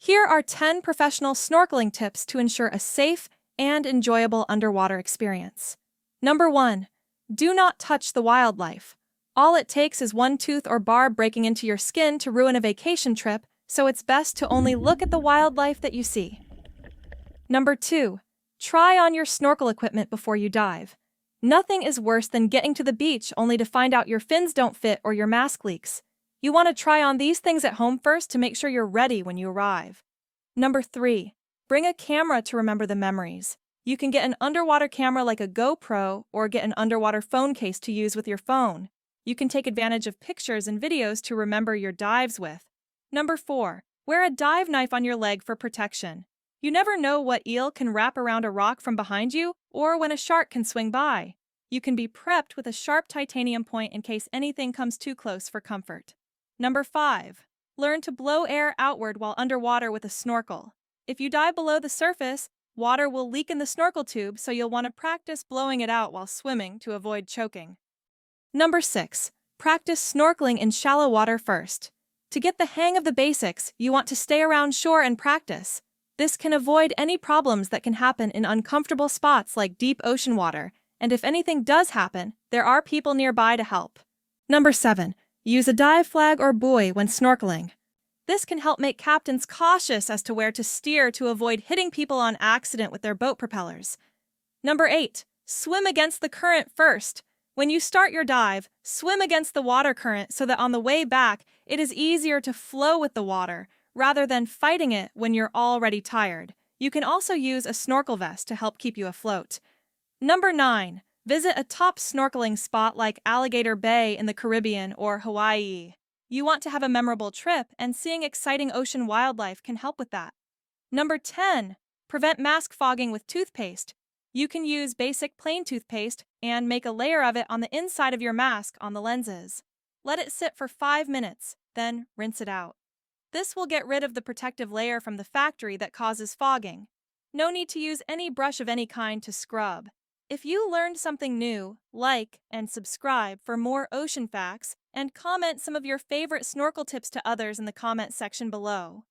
Here are 10 professional snorkeling tips to ensure a safe and enjoyable underwater experience. Number 1. Do not touch the wildlife. All it takes is one tooth or barb breaking into your skin to ruin a vacation trip, so it's best to only look at the wildlife that you see. Number 2. Try on your snorkel equipment before you dive. Nothing is worse than getting to the beach only to find out your fins don't fit or your mask leaks. You want to try on these things at home first to make sure you're ready when you arrive. Number 3. Bring a camera to remember the memories. You can get an underwater camera like a GoPro or get an underwater phone case to use with your phone. You can take advantage of pictures and videos to remember your dives with. Number 4. Wear a dive knife on your leg for protection. You never know what eel can wrap around a rock from behind you or when a shark can swing by. You can be prepped with a sharp titanium point in case anything comes too close for comfort. Number 5. Learn to blow air outward while underwater with a snorkel. If you dive below the surface, water will leak in the snorkel tube, so you'll want to practice blowing it out while swimming to avoid choking. Number 6. Practice snorkeling in shallow water first. To get the hang of the basics, you want to stay around shore and practice. This can avoid any problems that can happen in uncomfortable spots like deep ocean water, and if anything does happen, there are people nearby to help. Number 7. Use a dive flag or buoy when snorkeling. This can help make captains cautious as to where to steer to avoid hitting people on accident with their boat propellers. Number 8. Swim against the current first. When you start your dive, swim against the water current so that on the way back, it is easier to flow with the water, rather than fighting it when you're already tired. You can also use a snorkel vest to help keep you afloat. Number 9. Visit a top snorkeling spot like Alligator Bay in the Caribbean or Hawaii. You want to have a memorable trip, and seeing exciting ocean wildlife can help with that. Number 10. Prevent mask fogging with toothpaste. You can use basic plain toothpaste and make a layer of it on the inside of your mask on the lenses. Let it sit for 5 minutes, then rinse it out. This will get rid of the protective layer from the factory that causes fogging. No need to use any brush of any kind to scrub. If you learned something new, like and subscribe for more ocean facts, and comment some of your favorite snorkel tips to others in the comment section below.